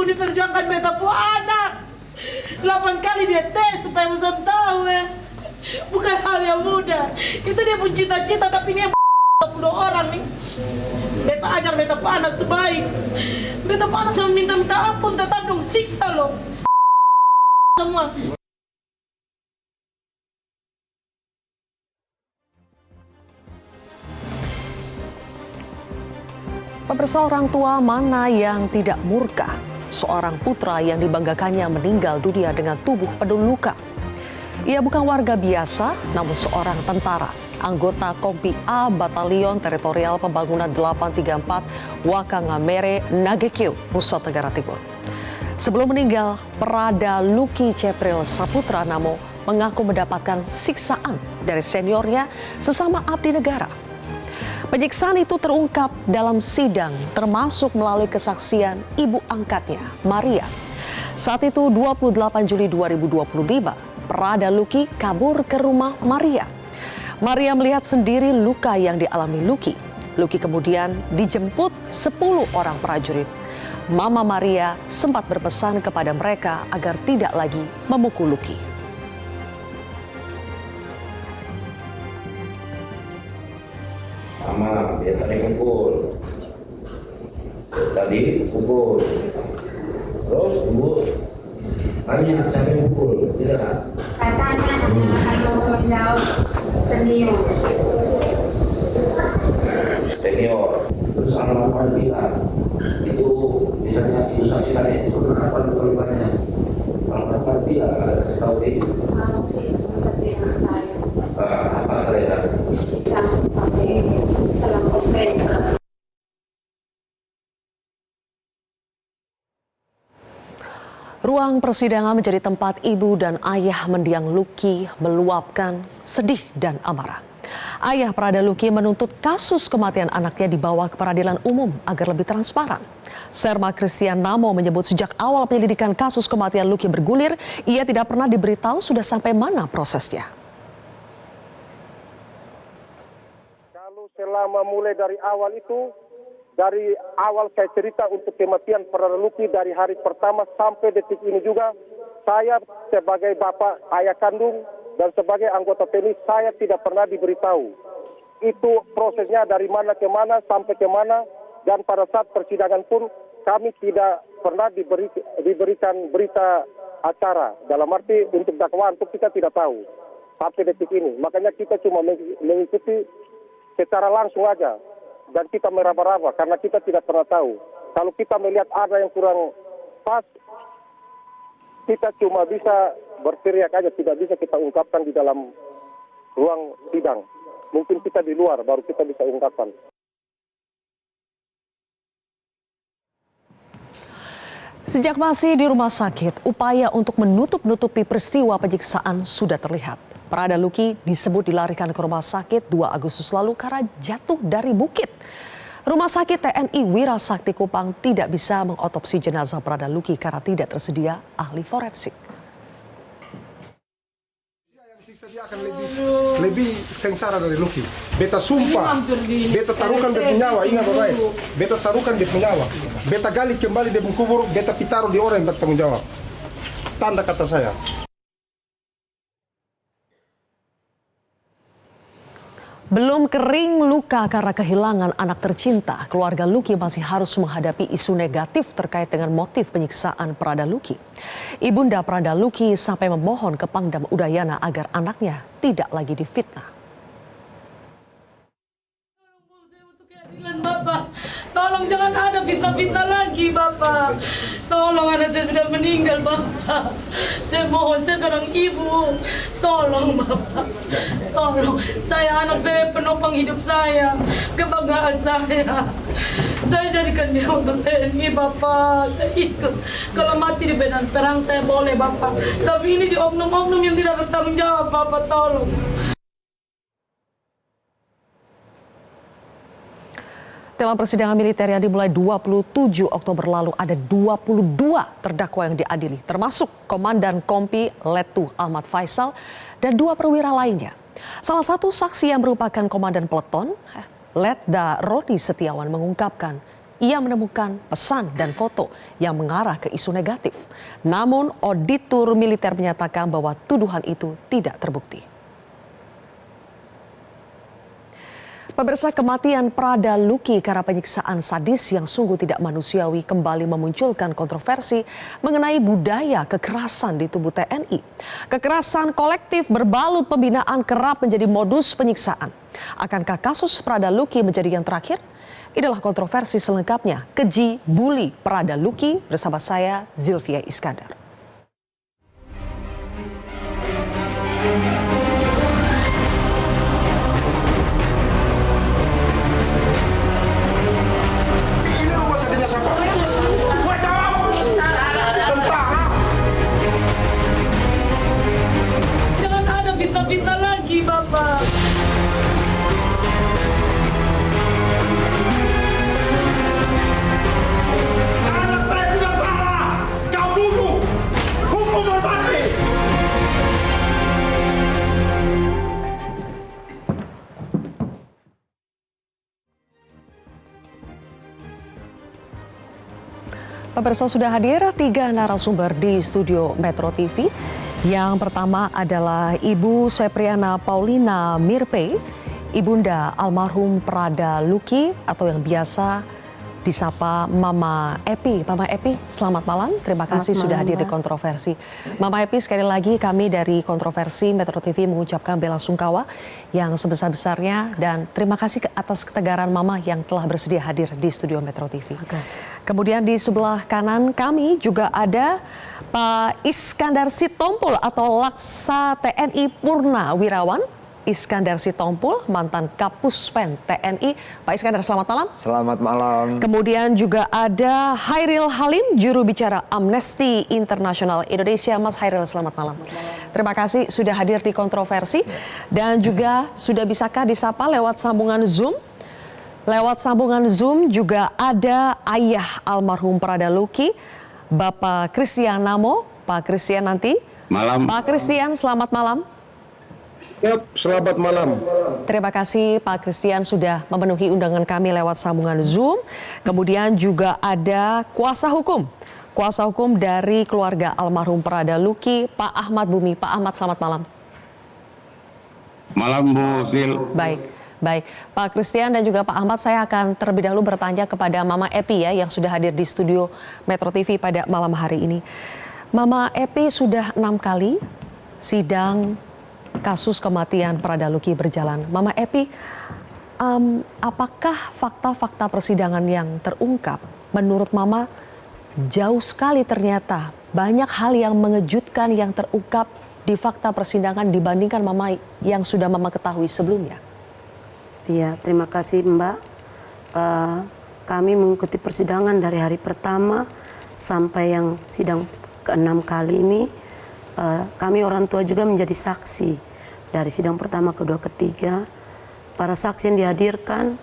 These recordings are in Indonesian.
diperjuangkan beta pu anak. 8 kali dia tes supaya Musa tahu bukan hal yang mudah. Itu dia pun cita-cita, tapi ini 20 orang nih. Beta ajar beta pu anak itu baik. Beta pu anak sama minta ampun, tetap dong siksa loh. Semua. Pemirsa, orang tua mana yang tidak murka? Seorang putra yang dibanggakannya meninggal dunia dengan tubuh penuh luka. Ia bukan warga biasa, namun seorang tentara, anggota Kompi A Batalion Teritorial Pembangunan 834 Wakangamere, Nagekyo, Nusa Tenggara Timur. Sebelum meninggal, Prada Luki Cepril Saputra Namo mengaku mendapatkan siksaan dari seniornya sesama abdi negara. Penyiksaan itu terungkap dalam sidang, termasuk melalui kesaksian ibu angkatnya, Maria. Saat itu 28 Juli 2025, Prada Luki kabur ke rumah Maria. Maria melihat sendiri luka yang dialami Luki. Luki kemudian dijemput 10 orang prajurit. Mama Maria sempat berpesan kepada mereka agar tidak lagi memukul Luki. Mama, dia tadi pukul. Tadi pukul. Terus ibu tanya siapa yang pukul? Tidak. Saya tanya kalau jawab senior. Senior. Terus apa bilang? Itu misalnya itu saksikan itu kenapa korbannya? Apa bilang? Ada kasih tahu dia. Seperti anak saya. Apa kalian? Pakai selang kompres. Ruang persidangan menjadi tempat ibu dan ayah mendiang Luki meluapkan sedih dan amarah. Ayah Prada Luki menuntut kasus kematian anaknya dibawa ke peradilan umum agar lebih transparan. Serma Christian Namo menyebut sejak awal penyelidikan kasus kematian Luki bergulir, ia tidak pernah diberitahu sudah sampai mana prosesnya. Kalau selama mulai dari awal itu, dari awal saya cerita untuk kematian Prada Luki dari hari pertama sampai detik ini juga, saya sebagai bapak ayah kandung dan sebagai anggota TNI saya tidak pernah diberitahu. Itu prosesnya dari mana ke mana sampai ke mana, dan pada saat persidangan pun kami tidak pernah diberikan berita acara. Dalam arti untuk dakwaan pun kita tidak tahu sampai detik ini. Makanya kita cuma mengikuti secara langsung aja. Dan kita meraba-raba karena kita tidak pernah tahu. Kalau kita melihat ada yang kurang pas, kita cuma bisa berteriak aja, tidak bisa kita ungkapkan di dalam ruang sidang. Mungkin kita di luar baru kita bisa ungkapkan. Sejak masih di rumah sakit, upaya untuk menutup-nutupi peristiwa penyiksaan sudah terlihat. Prada Luki disebut dilarikan ke rumah sakit 2 Agustus lalu karena jatuh dari bukit. Rumah sakit TNI Wira Sakti Kupang tidak bisa mengotopsi jenazah Prada Luki karena tidak tersedia ahli forensik. Dia akan lebih sengsara dari Luki. Beta sumpah, beta taruhkan dia nyawa, ingat baik. Beta taruhkan dia nyawa. Beta gali kembali dia mengkubur, beta pitaruh di orang yang bertanggung jawab. Tanda kata saya. Belum kering luka karena kehilangan anak tercinta, keluarga Luki masih harus menghadapi isu negatif terkait dengan motif penyiksaan Prada Luki. Ibunda Prada Luki sampai memohon ke Pangdam Udayana agar anaknya tidak lagi difitnah. Bapak, tolong jangan ada fitnah-fitnah lagi, Bapak. Tolong, anak saya sudah meninggal, Bapak. Saya mohon, saya seorang ibu. Tolong, Bapak. Tolong, anak saya penopang hidup saya, kebanggaan saya. Saya jadikan dia untuk TNI, Bapak. Saya ikut. Kalau mati di medan perang saya boleh, Bapak. Tapi ini di oknum-oknum yang tidak bertanggung jawab, Bapak. Tolong. Dalam persidangan militer yang dimulai 27 Oktober lalu ada 22 terdakwa yang diadili, termasuk Komandan Kompi Letu Ahmad Faisal dan 2 perwira lainnya. Salah satu saksi yang merupakan Komandan Peleton, Letda Rodi Setiawan mengungkapkan ia menemukan pesan dan foto yang mengarah ke isu negatif. Namun, auditor militer menyatakan bahwa tuduhan itu tidak terbukti. Pemirsa, kematian Prada Luki karena penyiksaan sadis yang sungguh tidak manusiawi kembali memunculkan kontroversi mengenai budaya kekerasan di tubuh TNI. Kekerasan kolektif berbalut pembinaan kerap menjadi modus penyiksaan. Akankah kasus Prada Luki menjadi yang terakhir? Inilah kontroversi selengkapnya. Keji bully Prada Luki bersama saya Zilvia Iskandar. Jangan ada fitnah-fitnah lagi, Bapak. Anak saya tidak salah. Kau bunuh. Hukuman mati. Pemirsa, sudah hadir 3 narasumber di studio Metro TV. Yang pertama adalah Ibu Sepriana Paulina Mirpe, ibunda almarhum Prada Luki atau yang biasa disapa Mama Epi. Mama Epi, selamat malam. Terima kasih sudah hadir di Kontroversi. Mama Epi, sekali lagi kami dari Kontroversi Metro TV mengucapkan bela sungkawa yang sebesar-besarnya dan terima kasih atas ketegaran Mama yang telah bersedia hadir di studio Metro TV. Kemudian di sebelah kanan kami juga ada Pak Iskandar Sitompul atau Laksa TNI Purnawirawan. Iskandar Sitompul, mantan Kapuspen TNI. Pak Iskandar, selamat malam. Selamat malam. Kemudian juga ada Hairil Halim, juru bicara Amnesty International Indonesia. Mas Hairil, selamat malam. Terima kasih sudah hadir di Kontroversi. Dan juga sudah bisakah disapa lewat sambungan Zoom? Lewat sambungan Zoom juga ada ayah almarhum Prada Luki, Bapak Christian Namo. Pak Christian nanti. Malam. Pak Christian, selamat malam. Yap, selamat malam. Terima kasih Pak Christian sudah memenuhi undangan kami lewat sambungan Zoom. Kemudian juga ada kuasa hukum dari keluarga almarhum Prada Luki, Pak Ahmad Bumi. Pak Ahmad, selamat malam. Malam Bu Sil. Baik. Pak Christian dan juga Pak Ahmad, saya akan terlebih dahulu bertanya kepada Mama Epi ya yang sudah hadir di studio Metro TV pada malam hari ini. Mama Epi, sudah 6 kali sidang kasus kematian Prada Luki berjalan. Mama Epi, apakah fakta-fakta persidangan yang terungkap menurut Mama jauh sekali ternyata banyak hal yang mengejutkan yang terungkap di fakta persidangan dibandingkan Mama yang sudah Mama ketahui sebelumnya? Iya, terima kasih Mbak. Kami mengikuti persidangan dari hari pertama sampai yang sidang ke-6 kali ini. Kami orang tua juga menjadi saksi dari sidang pertama, kedua, ketiga. Para saksi yang dihadirkan,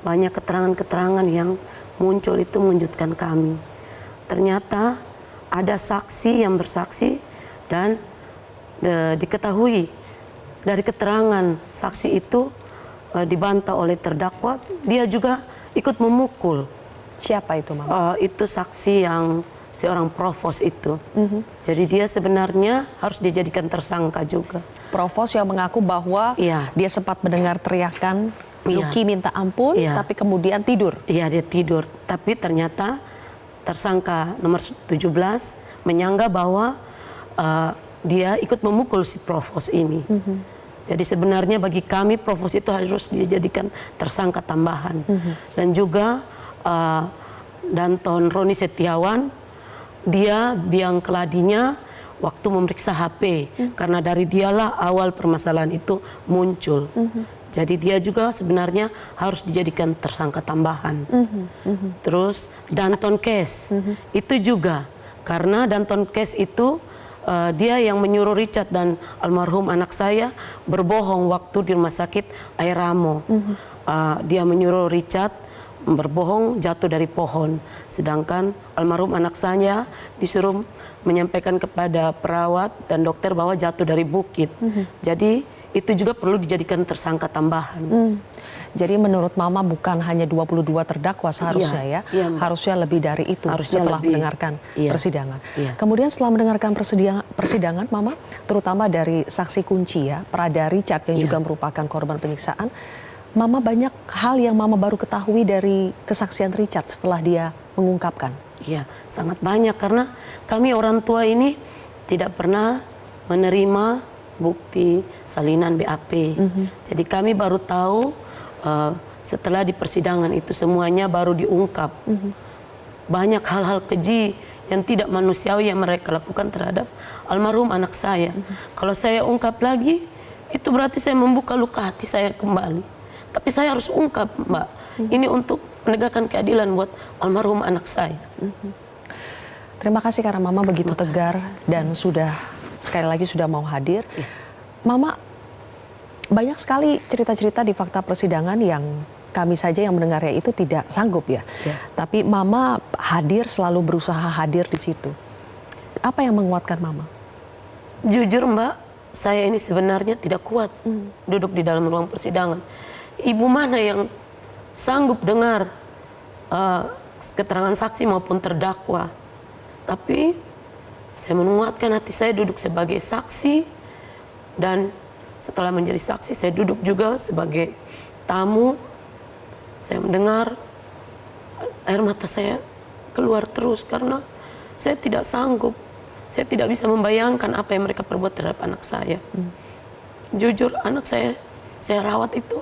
banyak keterangan-keterangan yang muncul itu mengejutkan kami. Ternyata ada saksi yang bersaksi dan diketahui dari keterangan saksi itu dibantah oleh terdakwa, dia juga ikut memukul. Siapa itu, Mama? Itu saksi yang seorang provos itu. Jadi dia sebenarnya harus dijadikan tersangka juga. Provos yang mengaku bahwa dia sempat mendengar teriakan Luki minta ampun, tapi kemudian tidur. Iya, dia tidur. Tapi ternyata tersangka nomor 17 menyangka bahwa dia ikut memukul si provos ini. Jadi sebenarnya bagi kami provos itu harus dijadikan tersangka tambahan. Dan juga Danton Roni Setiawan, dia biang keladinya waktu memeriksa HP, karena dari dialah awal permasalahan itu muncul. Jadi dia juga sebenarnya harus dijadikan tersangka tambahan. Terus Danton Kes itu juga, karena Danton Kes itu dia yang menyuruh Richard dan almarhum anak saya berbohong waktu di rumah sakit Airamo. Dia menyuruh Richard berbohong jatuh dari pohon, sedangkan almarhum anak saya disuruh menyampaikan kepada perawat dan dokter bahwa jatuh dari bukit. Jadi itu juga perlu dijadikan tersangka tambahan. Jadi menurut Mama bukan hanya 22 terdakwa seharusnya Iya, Mbak. harusnya lebih dari itu Harusnya setelah lebih. mendengarkan Iya. persidangan. Iya. Kemudian setelah mendengarkan persidangan Mama, terutama dari saksi kunci ya, Prada Richard yang juga merupakan korban penyiksaan, Mama banyak hal yang Mama baru ketahui dari kesaksian Richard setelah dia mengungkapkan. Iya, sangat banyak karena kami orang tua ini tidak pernah menerima bukti salinan BAP. Jadi kami baru tahu setelah di persidangan itu semuanya baru diungkap. Banyak hal-hal keji yang tidak manusiawi yang mereka lakukan terhadap almarhum anak saya. Kalau saya ungkap lagi, itu berarti saya membuka luka hati saya kembali. Tapi saya harus ungkap, Mbak. Ini untuk menegakkan keadilan buat almarhum anak saya. Terima kasih karena Mama begitu tegar dan sudah sekali lagi sudah mau hadir. Mama, banyak sekali cerita-cerita di fakta persidangan yang kami saja yang mendengarnya itu tidak sanggup ya. Tapi Mama hadir, selalu berusaha hadir di situ. Apa yang menguatkan Mama? Jujur Mbak, saya ini sebenarnya tidak kuat duduk di dalam ruang persidangan. Ibu mana yang sanggup dengar keterangan saksi maupun terdakwa. Tapi saya menguatkan hati saya duduk sebagai saksi, dan setelah menjadi saksi saya duduk juga sebagai tamu. Saya mendengar, air mata saya keluar terus karena saya tidak sanggup. Saya tidak bisa membayangkan apa yang mereka perbuat terhadap anak saya. Jujur, anak saya rawat itu,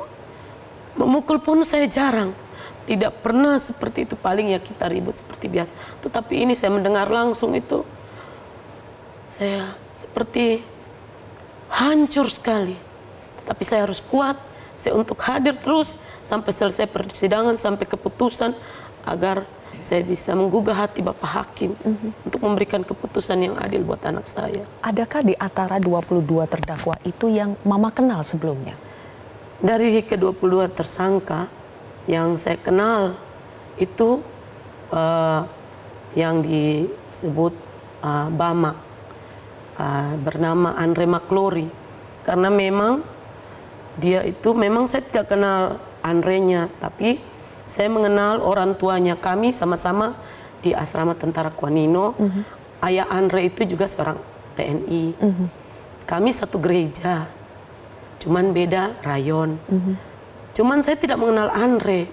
memukul pun saya jarang. Tidak pernah seperti itu, paling ya kita ribut seperti biasa. Tetapi ini saya mendengar langsung itu, saya seperti hancur sekali. Tapi saya harus kuat, saya untuk hadir terus sampai selesai persidangan, sampai keputusan, agar saya bisa menggugah hati Bapak Hakim untuk memberikan keputusan yang adil buat anak saya. Adakah di antara 22 terdakwa itu yang Mama kenal sebelumnya? Dari ke-22 tersangka yang saya kenal itu yang disebut Bama, bernama Andre McClory. Karena memang dia itu, memang saya tidak kenal Andre-nya, tapi saya mengenal orang tuanya. Kami sama-sama di asrama tentara Kuanino. Ayah Andre itu juga seorang TNI. Kami satu gereja, cuman beda rayon. Cuman saya tidak mengenal Andre.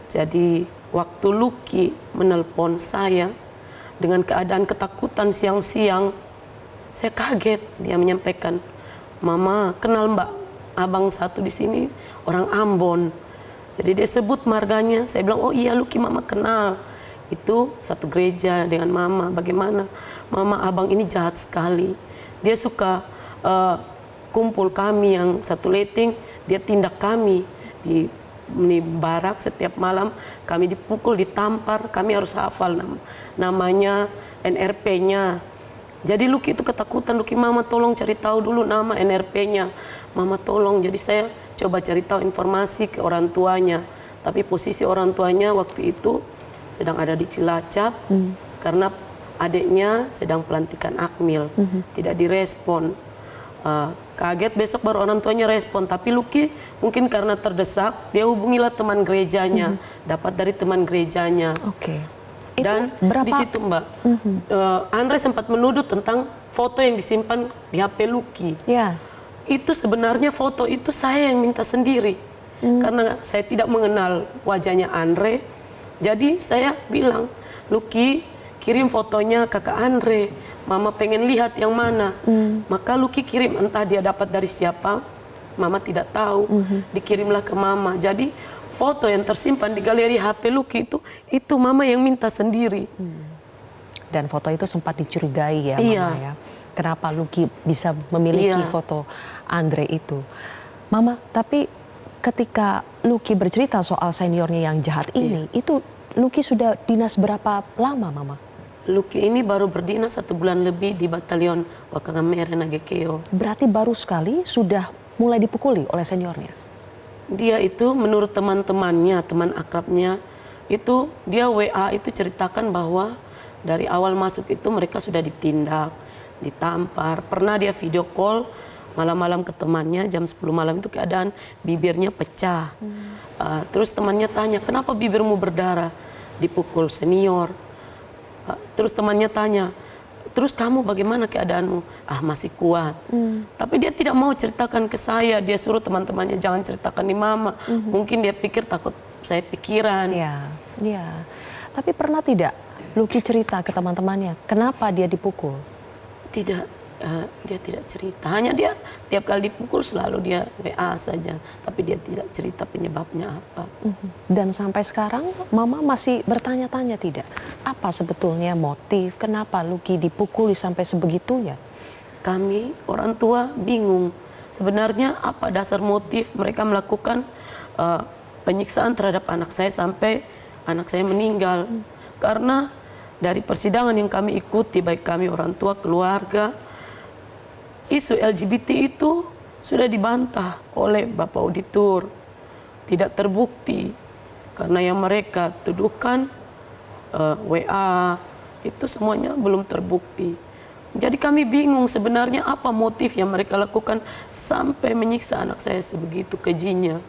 Jadi waktu Lucky menelpon saya dengan keadaan ketakutan siang-siang, saya kaget. Dia menyampaikan, "Mama kenal Mbak Abang satu di sini, orang Ambon." Jadi dia sebut marganya. Saya bilang, "Oh iya Lucky, Mama kenal. Itu satu gereja dengan Mama. Bagaimana? Mama, Abang ini jahat sekali. Dia suka kumpul kami yang satu letting, dia tindak kami. Di barak setiap malam kami dipukul, ditampar, kami harus hafal namanya, NRP-nya. Jadi Lucky itu ketakutan. Lucky, Mama tolong cari tahu dulu nama NRP-nya. Mama tolong." Jadi saya coba cari tahu informasi ke orang tuanya. Tapi posisi orang tuanya waktu itu sedang ada di Cilacap karena adiknya sedang pelantikan akmil. Tidak direspon. Kaget, besok baru orang tuanya respon. Tapi Lucky mungkin karena terdesak, dia hubungilah teman gerejanya, dapat dari teman gerejanya. Oke. Dan di situ Mbak, Andre sempat menuduh tentang foto yang disimpan di HP Lucky. Ya. Itu sebenarnya foto itu saya yang minta sendiri, karena saya tidak mengenal wajahnya Andre. Jadi saya bilang, "Lucky, kirim fotonya ke Kak Andre. Mama pengen lihat yang mana." Maka Lucky kirim, entah dia dapat dari siapa, Mama tidak tahu. Dikirimlah ke Mama. Jadi foto yang tersimpan di galeri HP Lucky itu Mama yang minta sendiri. Dan foto itu sempat dicurigai ya Iya. Mama ya. Kenapa Lucky bisa memiliki foto Andre itu. Mama, tapi ketika Lucky bercerita soal seniornya yang jahat ini, itu Lucky sudah dinas berapa lama Mama? Lucky ini baru berdinas 1 bulan lebih di Batalion Wakangamere Nagekeo. Berarti baru sekali sudah mulai dipukuli oleh seniornya? Dia itu menurut teman-temannya, teman akrabnya, itu dia WA itu ceritakan bahwa dari awal masuk itu mereka sudah ditindak, ditampar. Pernah dia video call malam-malam ke temannya jam 10 malam itu keadaan bibirnya pecah. Terus temannya tanya, kenapa bibirmu berdarah? Dipukul senior. Terus temannya tanya, terus kamu bagaimana keadaanmu? Ah, masih kuat. Tapi dia tidak mau ceritakan ke saya. Dia suruh teman-temannya jangan ceritakan di mama. Mungkin dia pikir takut saya pikiran. Iya. Tapi pernah tidak Lucky cerita ke teman-temannya kenapa dia dipukul? Tidak, dia tidak cerita. Hanya dia tiap kali dipukul selalu dia WA saja. Tapi dia tidak cerita penyebabnya apa. Dan sampai sekarang Mama masih bertanya-tanya tidak? Apa sebetulnya motif kenapa Lucky dipukuli sampai sebegitunya? Kami orang tua bingung. Sebenarnya apa dasar motif mereka melakukan penyiksaan terhadap anak saya sampai anak saya meninggal. Karena dari persidangan yang kami ikuti, baik kami orang tua, keluarga, isu LGBT itu sudah dibantah oleh Bapak Auditor. Tidak terbukti. Karena yang mereka tuduhkan WA itu semuanya belum terbukti. Jadi kami bingung sebenarnya apa motif yang mereka lakukan sampai menyiksa anak saya sebegitu kejinya.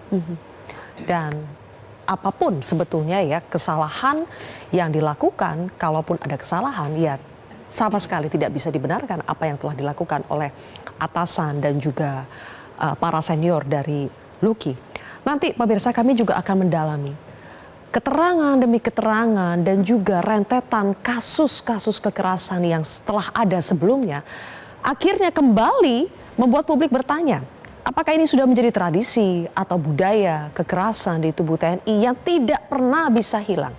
Dan apapun sebetulnya ya kesalahan yang dilakukan, kalaupun ada kesalahan ya sama sekali tidak bisa dibenarkan apa yang telah dilakukan oleh atasan dan juga para senior dari Lucky. Nanti pemirsa kami juga akan mendalami keterangan demi keterangan dan juga rentetan kasus-kasus kekerasan yang setelah ada sebelumnya akhirnya kembali membuat publik bertanya, apakah ini sudah menjadi tradisi atau budaya kekerasan di tubuh TNI yang tidak pernah bisa hilang.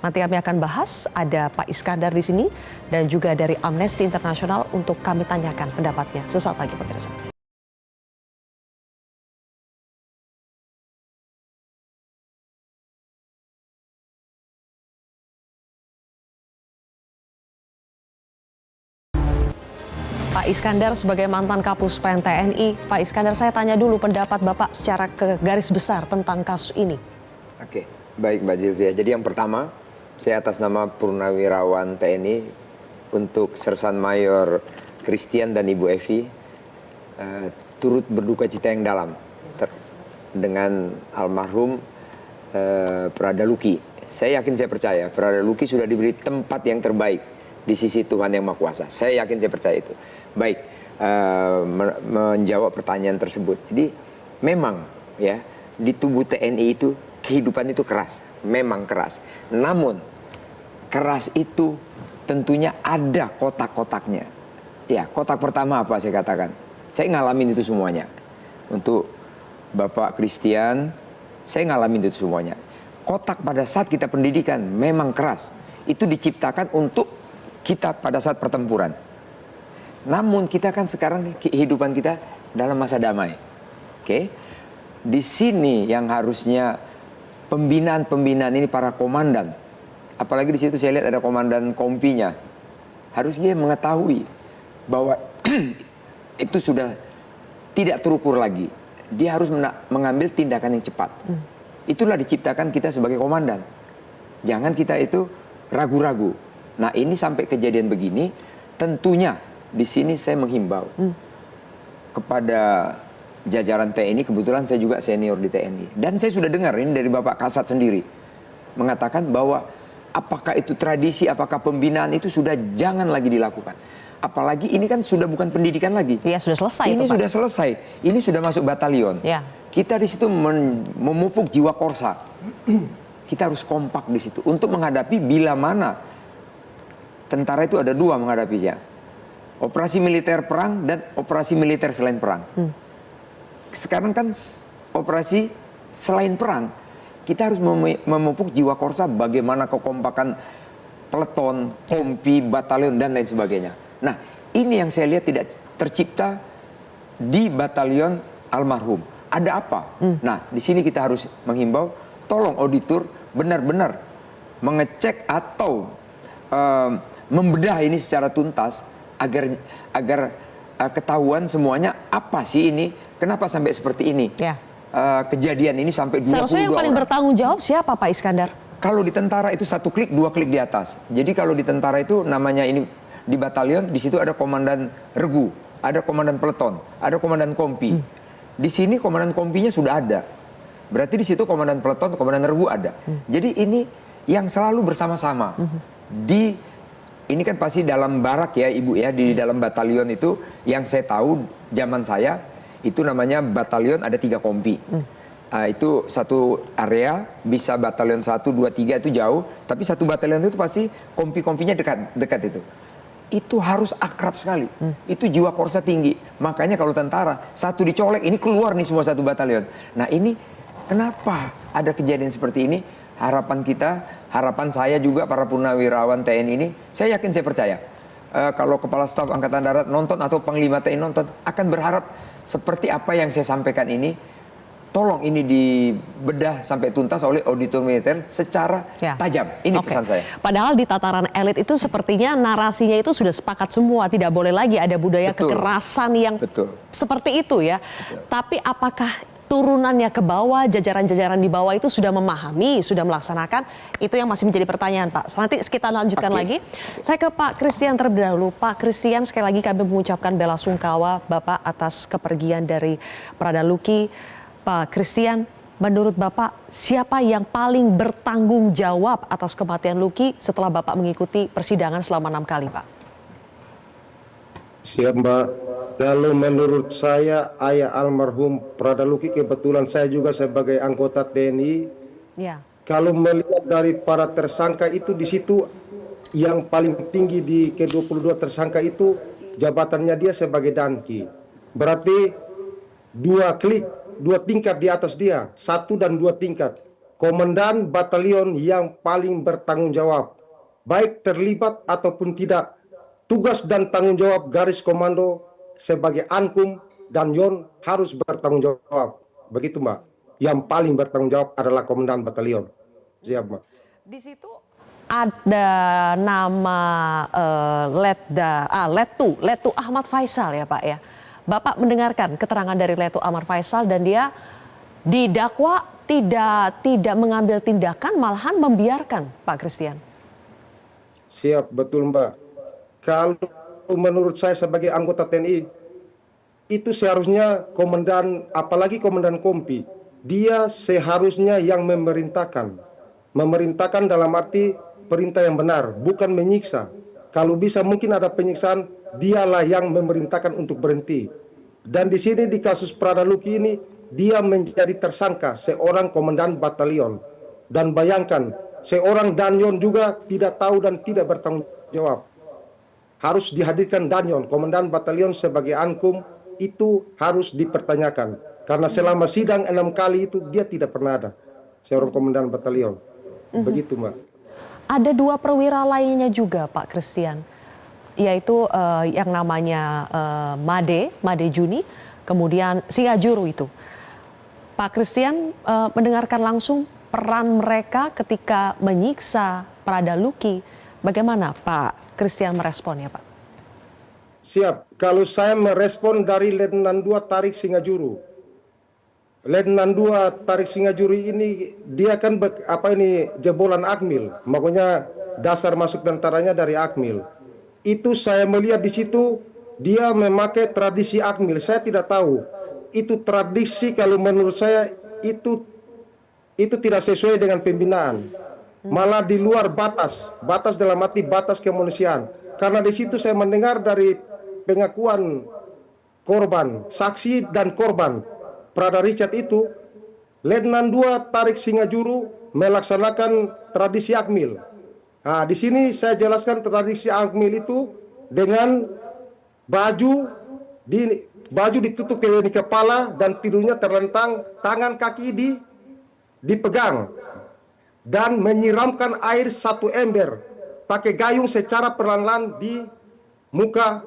Nanti kami akan bahas, ada Pak Iskandar di sini dan juga dari Amnesty International untuk kami tanyakan pendapatnya sesaat lagi pemirsa. Pak Iskandar sebagai mantan Kapus Pen TNI, Pak Iskandar saya tanya dulu pendapat Bapak secara ke garis besar tentang kasus ini. Oke, baik Mbak Zilvia. Jadi yang pertama, saya atas nama Purnawirawan TNI untuk Sersan Mayor Christian dan Ibu Evi turut berduka cita yang dalam dengan almarhum Prada Lucky. Saya yakin, saya percaya Prada Lucky sudah diberi tempat yang terbaik di sisi Tuhan Yang Maha Kuasa. Saya yakin, saya percaya itu. Baik, menjawab pertanyaan tersebut. Jadi memang ya di tubuh TNI itu kehidupan itu keras, memang keras. Namun keras itu tentunya ada kotak-kotaknya. Ya, kotak pertama apa saya katakan? Saya ngalamin itu semuanya. Untuk Bapak Christian, saya ngalamin itu semuanya. Kotak pada saat kita pendidikan memang keras. Itu diciptakan untuk kita pada saat pertempuran. Namun kita kan sekarang kehidupan kita dalam masa damai. Oke? Di sini yang harusnya pembinaan ini para komandan. Apalagi di situ saya lihat ada komandan kompinya. Harus dia mengetahui bahwa itu sudah tidak terukur lagi. Dia harus mengambil tindakan yang cepat. Itulah diciptakan kita sebagai komandan. Jangan kita itu ragu-ragu. Nah, ini sampai kejadian begini, tentunya di sini saya menghimbau kepada jajaran TNI. Kebetulan saya juga senior di TNI. Dan saya sudah dengar ini dari Bapak Kasat sendiri. Mengatakan bahwa apakah itu tradisi, apakah pembinaan itu sudah jangan lagi dilakukan. Apalagi ini kan sudah bukan pendidikan lagi. Iya, sudah selesai. Ini itu, sudah Pak. selesai. Ini sudah masuk batalion. Ya. Kita di situ memupuk jiwa korsa. Kita harus kompak di situ untuk menghadapi bila mana tentara itu ada dua menghadapinya. Operasi militer perang dan operasi militer selain perang. Sekarang kan operasi selain perang. Kita harus memupuk jiwa korsa bagaimana kekompakan peleton, kompi, batalion dan lain sebagainya. Nah, ini yang saya lihat tidak tercipta di batalion almarhum. Ada apa? Nah, di sini kita harus menghimbau, tolong auditor benar-benar mengecek atau membedah ini secara tuntas agar ketahuan semuanya apa sih ini, kenapa sampai seperti ini. Ya. Kejadian ini sampai 22 Seharusnya yang paling orang. bertanggung jawab siapa Pak Iskandar? Kalau di tentara itu 1 klik, 2 klik di atas. Jadi kalau di tentara itu namanya ini di batalion, di situ ada komandan regu. ada komandan peleton, ada komandan kompi. Di sini komandan kompinya sudah ada. Berarti di situ komandan peleton, komandan regu ada. Jadi ini yang selalu bersama-sama. Ini kan pasti dalam barak ya Ibu ya, di dalam batalion itu yang saya tahu zaman saya itu namanya batalion ada 3 kompi. Itu satu area, bisa batalion 1, 2, 3 itu jauh, tapi satu batalion itu pasti kompi-kompinya dekat itu. Itu harus akrab sekali. Itu jiwa korsa tinggi. Makanya kalau tentara, satu dicolek, ini keluar nih semua satu batalion. Nah ini, kenapa ada kejadian seperti ini? Harapan kita, harapan saya juga para purnawirawan TNI ini, saya yakin, saya percaya. Kalau Kepala Staf Angkatan Darat nonton atau Panglima TNI nonton, akan berharap seperti apa yang saya sampaikan ini, tolong ini dibedah sampai tuntas oleh auditor militer secara tajam. Ini pesan saya. Padahal di tataran elit itu sepertinya narasinya itu sudah sepakat semua. Tidak boleh lagi ada budaya kekerasan yang seperti itu ya. Tapi apakah turunannya ke bawah, jajaran-jajaran di bawah itu sudah memahami, sudah melaksanakan? Itu yang masih menjadi pertanyaan Pak. Nanti kita lanjutkan lagi. Saya ke Pak Christian terlebih dahulu. Pak Christian, sekali lagi kami mengucapkan bela sungkawa Bapak atas kepergian dari Prada Luki. Pak Christian, menurut Bapak siapa yang paling bertanggung jawab atas kematian Luki setelah Bapak mengikuti persidangan selama 6 kali, Pak? Siap, Mbak. Lalu menurut saya ayah almarhum Prada Luki, kebetulan saya juga sebagai anggota TNI. Ya. Kalau melihat dari para tersangka itu, di situ yang paling tinggi di ke-22 tersangka itu jabatannya dia sebagai danki. Berarti 2 tingkat di atas dia, 1 dan 2 tingkat. Komandan batalion yang paling bertanggung jawab, baik terlibat ataupun tidak. Tugas dan tanggung jawab garis komando sebagai Ankum dan Yon harus bertanggung jawab. Begitu Mbak. Yang paling bertanggung jawab adalah komandan batalion. Siap Mbak. Di situ ada nama Letu Ahmad Faisal ya Pak ya. Bapak mendengarkan keterangan dari Letu Ahmad Faisal dan dia didakwa tidak mengambil tindakan, malahan membiarkan, Pak Christian. Siap, betul Mbak. Kalau menurut saya sebagai anggota TNI, itu seharusnya komandan, apalagi komandan kompi, dia seharusnya yang memerintahkan. Memerintahkan dalam arti perintah yang benar, bukan menyiksa. Kalau bisa mungkin ada penyiksaan, dialah yang memerintahkan untuk berhenti. Dan di sini di kasus Prada Luki ini, dia menjadi tersangka seorang komandan batalion. Dan bayangkan, seorang Danyon juga tidak tahu dan tidak bertanggung jawab. Harus dihadirkan Danyon, komandan batalion sebagai Ankum, itu harus dipertanyakan. Karena selama sidang 6 kali itu dia tidak pernah ada seorang komandan batalion. Begitu Mbak. Ada 2 perwira lainnya juga Pak Christian, yaitu yang namanya Made Juni, kemudian Singajuru itu. Pak Christian mendengarkan langsung peran mereka ketika menyiksa Prada Luki. Bagaimana Pak Christian merespon ya Pak? Siap. Kalau saya merespon dari Letnan 2 Tarik Singajuru. Letnan 2 Tarik Singajuru ini dia kan jebolan Akmil. Makanya dasar masuk tentaranya dari Akmil. Itu saya melihat di situ dia memakai tradisi Akmil. Saya tidak tahu. Itu tradisi kalau menurut saya itu tidak sesuai dengan pembinaan. Malah di luar batas dalam arti batas kemanusiaan. Karena di situ saya mendengar dari pengakuan korban, saksi dan korban Prada Richard itu, Letnan 2 Tarik Singajuru melaksanakan tradisi Akmil. Nah, di sini saya jelaskan tradisi Akmil itu dengan baju ditutup di kepala dan tidurnya terlentang, tangan kaki dipegang dan menyiramkan air 1 ember pakai gayung secara perlahan-lahan di muka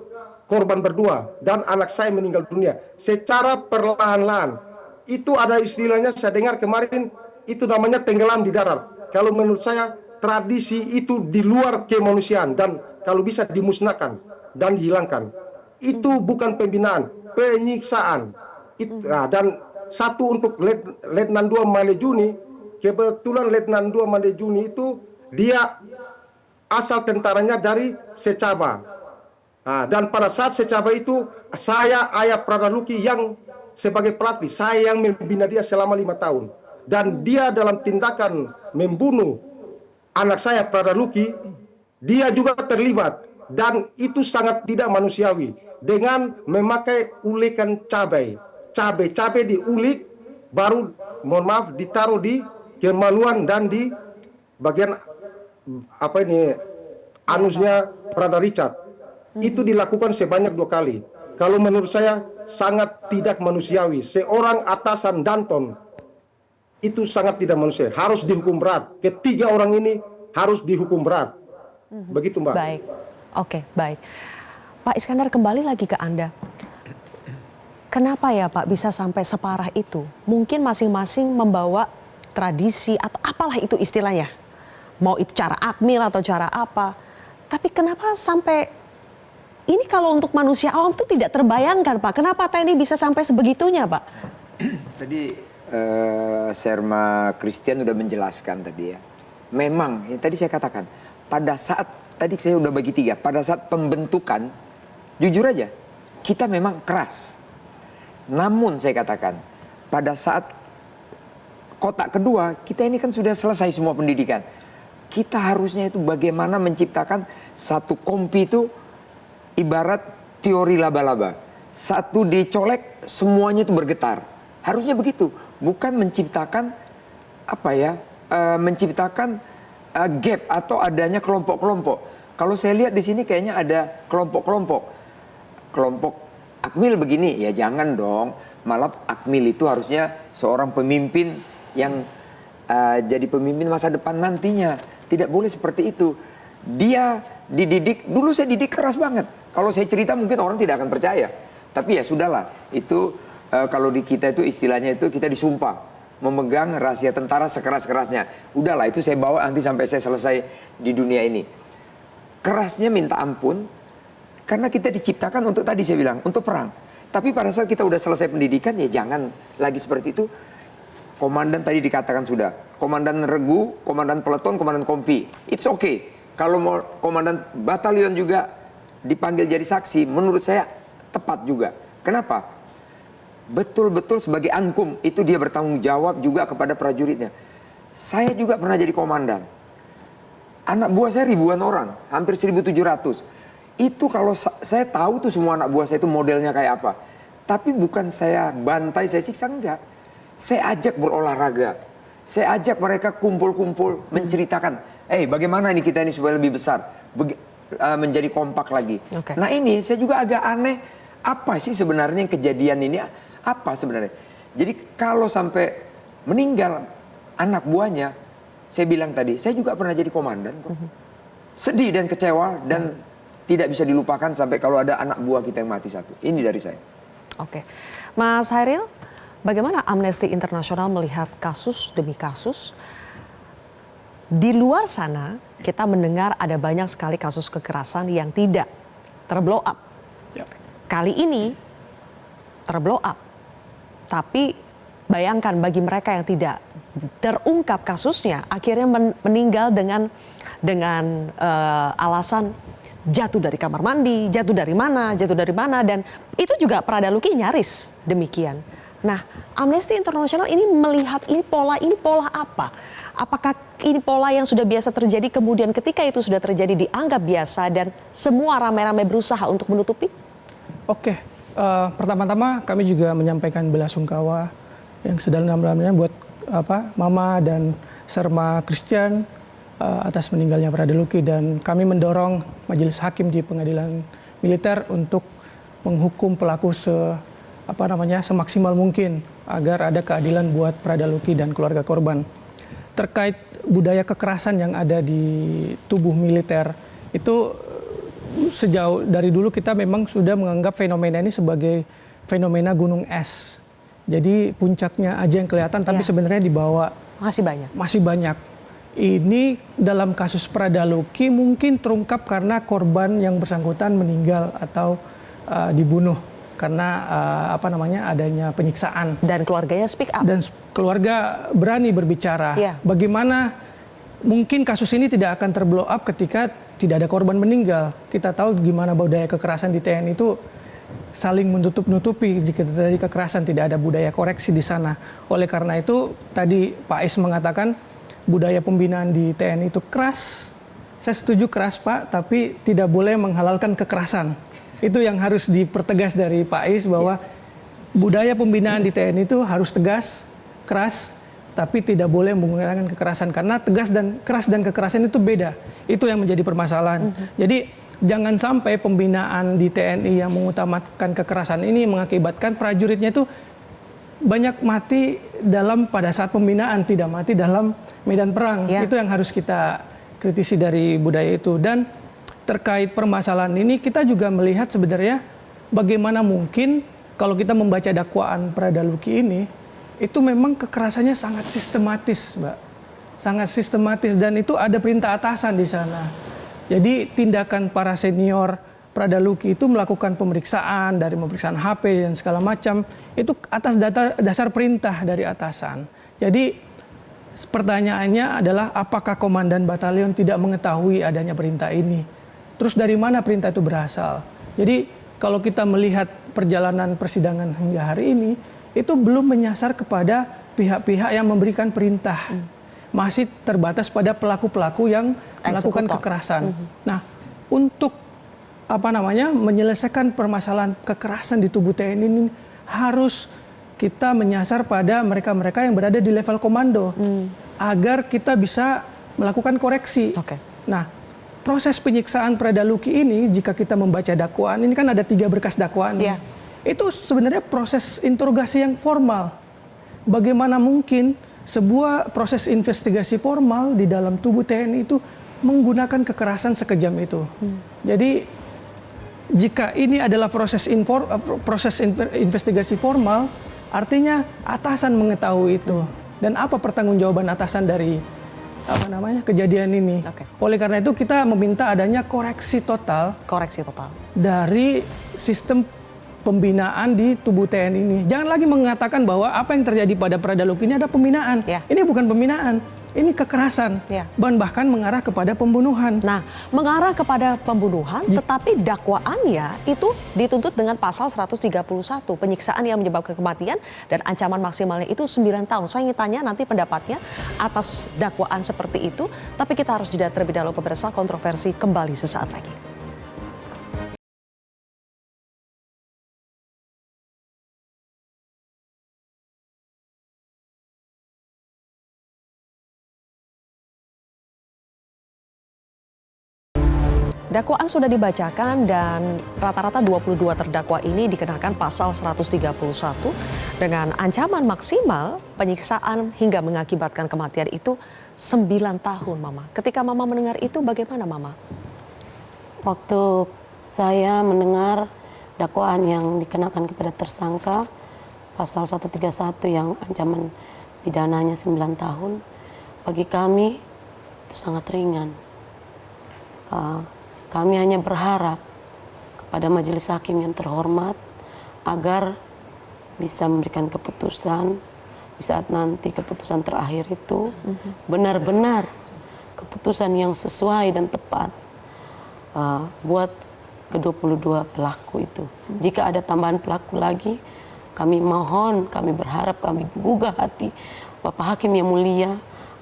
korban berdua dan anak saya meninggal dunia secara perlahan-lahan. Itu ada istilahnya saya dengar kemarin, itu namanya tenggelam di darat. Kalau menurut saya tradisi itu di luar kemanusiaan dan kalau bisa dimusnahkan dan dihilangkan. Itu bukan pembinaan, penyiksaan. Dan satu untuk Letnan 2 Manejuni, kebetulan Letnan 2 Manejuni itu dia asal tentaranya dari Secaba. Dan pada saat saya cabai itu, saya ayah Pradaluki yang sebagai pelatih, saya yang membina dia selama 5 tahun. Dan dia dalam tindakan membunuh anak saya Pradaluki, dia juga terlibat. Dan itu sangat tidak manusiawi. Dengan memakai ulekan cabai. Cabai diulik, baru mohon maaf ditaruh di kemaluan dan di bagian anusnya Prada Richard. Itu dilakukan sebanyak 2 kali. Kalau menurut saya sangat tidak manusiawi. Seorang atasan Danton itu sangat tidak manusiawi. Harus dihukum berat. Ketiga orang ini harus dihukum berat. Begitu, Mbak. Baik. Oke, baik. Pak Iskandar, kembali lagi ke Anda. Kenapa ya Pak bisa sampai separah itu? Mungkin masing-masing membawa tradisi atau apalah itu istilahnya. Mau itu cara akmil atau cara apa. Tapi kenapa sampai ini kalau untuk manusia awam itu tidak terbayangkan Pak. Kenapa TNI bisa sampai sebegitunya Pak? Tadi Serma Christian sudah menjelaskan tadi ya. Memang, tadi saya katakan, pada saat, tadi saya udah bagi 3, pada saat pembentukan, jujur aja, kita memang keras. Namun saya katakan, pada saat kotak kedua, kita ini kan sudah selesai semua pendidikan. Kita harusnya itu bagaimana menciptakan satu kompi itu ibarat teori laba-laba. Satu dicolek, semuanya itu bergetar. Harusnya begitu. Bukan menciptakan, menciptakan gap atau adanya kelompok-kelompok. Kalau saya lihat di sini kayaknya ada kelompok-kelompok. Kelompok akmil begini, ya jangan dong. Malah akmil itu harusnya seorang pemimpin yang jadi pemimpin masa depan nantinya. Tidak boleh seperti itu. Dia dididik, dulu saya didik keras banget. Kalau saya cerita mungkin orang tidak akan percaya. Tapi ya sudahlah, itu kalau di kita itu istilahnya itu kita disumpah. Memegang rahasia tentara sekeras-kerasnya. Udahlah, itu saya bawa nanti sampai saya selesai di dunia ini. Kerasnya minta ampun, karena kita diciptakan untuk, tadi saya bilang, untuk perang. Tapi pada saat kita udah selesai pendidikan, ya jangan lagi seperti itu. Komandan tadi dikatakan sudah. Komandan regu, komandan peleton, komandan kompi. It's okay. Kalau mau komandan batalion juga dipanggil jadi saksi, menurut saya tepat juga. Kenapa? Betul-betul sebagai angkum, itu dia bertanggung jawab juga kepada prajuritnya. Saya juga pernah jadi komandan. Anak buah saya ribuan orang, hampir 1.700. Itu kalau saya tahu tuh semua anak buah saya itu modelnya kayak apa. Tapi bukan saya bantai, saya siksa, enggak. Saya ajak berolahraga. Saya ajak mereka kumpul-kumpul, menceritakan, bagaimana nih kita ini supaya lebih besar. Menjadi kompak lagi. Okay. Nah ini saya juga agak aneh, apa sih sebenarnya kejadian ini, apa sebenarnya. Jadi kalau sampai meninggal anak buahnya, saya bilang tadi, saya juga pernah jadi komandan. Sedih dan kecewa dan tidak bisa dilupakan sampai kalau ada anak buah kita yang mati satu. Ini dari saya. Oke. Mas Hairil, bagaimana Amnesty International melihat kasus demi kasus? Di luar sana kita mendengar ada banyak sekali kasus kekerasan yang tidak terblow up. Kali ini terblow up. Tapi bayangkan bagi mereka yang tidak terungkap kasusnya, akhirnya meninggal dengan alasan jatuh dari kamar mandi, jatuh dari mana, dan itu juga Pradaluki nyaris demikian. Nah, Amnesty International ini melihat ini pola apa? Apakah ini pola yang sudah biasa terjadi, kemudian ketika itu sudah terjadi dianggap biasa dan semua ramai-ramai berusaha untuk menutupi? Oke, pertama-tama kami juga menyampaikan belasungkawa yang sedalam-dalamnya buat Mama dan Serma Christian atas meninggalnya Pradaluki, dan kami mendorong majelis hakim di pengadilan militer untuk menghukum pelaku semaksimal mungkin agar ada keadilan buat Pradaluki dan keluarga korban. Terkait budaya kekerasan yang ada di tubuh militer, itu sejauh dari dulu kita memang sudah menganggap fenomena ini sebagai fenomena gunung es. Jadi puncaknya aja yang kelihatan, tapi sebenarnya di bawah masih banyak. Ini dalam kasus Pradaluki mungkin terungkap karena korban yang bersangkutan meninggal atau dibunuh karena adanya penyiksaan. Dan keluarganya speak up. Dan keluarga berani berbicara. Bagaimana mungkin kasus ini tidak akan terblow up ketika tidak ada korban meninggal. Kita tahu gimana budaya kekerasan di TNI itu saling menutup-nutupi. Jika terjadi kekerasan tidak ada budaya koreksi di sana. Oleh karena itu tadi Pak Is mengatakan budaya pembinaan di TNI itu keras. Saya setuju keras Pak, tapi tidak boleh menghalalkan kekerasan. Itu yang harus dipertegas dari Pak Is bahwa budaya pembinaan di TNI itu harus tegas, keras, tapi tidak boleh menggunakan kekerasan karena tegas dan keras dan kekerasan itu beda. Itu yang menjadi permasalahan. Jadi jangan sampai pembinaan di TNI yang mengutamakan kekerasan ini mengakibatkan prajuritnya itu banyak mati pada saat pembinaan, tidak mati dalam medan perang. Itu yang harus kita kritisi dari budaya itu. Dan terkait permasalahan ini kita juga melihat sebenarnya bagaimana mungkin kalau kita membaca dakwaan Prada Luki ini, itu memang kekerasannya sangat sistematis, Mbak. Sangat sistematis dan itu ada perintah atasan di sana. Jadi tindakan para senior Prada Luki itu melakukan pemeriksaan, dari pemeriksaan HP dan segala macam, itu atas dasar perintah dari atasan. Jadi pertanyaannya adalah apakah komandan batalion tidak mengetahui adanya perintah ini? Terus dari mana perintah itu berasal? Jadi kalau kita melihat perjalanan persidangan hingga hari ini, itu belum menyasar kepada pihak-pihak yang memberikan perintah. Masih terbatas pada pelaku-pelaku yang melakukan kekerasan. Nah, untuk menyelesaikan permasalahan kekerasan di tubuh TNI ini harus kita menyasar pada mereka-mereka yang berada di level komando agar kita bisa melakukan koreksi. Nah, proses penyiksaan Prada Luki ini jika kita membaca dakwaan ini kan ada 3 berkas dakwaan. Itu sebenarnya proses interogasi yang formal. Bagaimana mungkin sebuah proses investigasi formal di dalam tubuh TNI itu menggunakan kekerasan sekejam itu. Jadi jika ini adalah proses investigasi formal, artinya atasan mengetahui itu. Dan apa pertanggungjawaban atasan dari kejadian ini? Oleh karena itu kita meminta adanya koreksi total dari sistem pembinaan di tubuh TNI ini. Jangan lagi mengatakan bahwa apa yang terjadi pada Prada Luki ini ada pembinaan. Ini bukan pembinaan, ini kekerasan. Bahkan mengarah kepada pembunuhan. Nah, mengarah kepada pembunuhan, tetapi dakwaannya itu dituntut dengan pasal 131, penyiksaan yang menyebabkan kematian dan ancaman maksimalnya itu 9 tahun. Saya ingin tanya nanti pendapatnya atas dakwaan seperti itu, tapi kita harus jeda terlebih dahulu pemirsa. Kontroversi kembali sesaat lagi. Dakwaan sudah dibacakan dan rata-rata 22 terdakwa ini dikenakan pasal 131 dengan ancaman maksimal penyiksaan hingga mengakibatkan kematian itu 9 tahun, Mama. Ketika Mama mendengar itu bagaimana, Mama? Waktu saya mendengar dakwaan yang dikenakan kepada tersangka pasal 131 yang ancaman pidananya 9 tahun, bagi kami itu sangat ringan. Kami hanya berharap kepada majelis hakim yang terhormat agar bisa memberikan keputusan di saat nanti keputusan terakhir itu benar-benar keputusan yang sesuai dan tepat buat ke-22 pelaku itu. Jika ada tambahan pelaku lagi, kami mohon, kami berharap, kami gugah hati Bapak Hakim yang mulia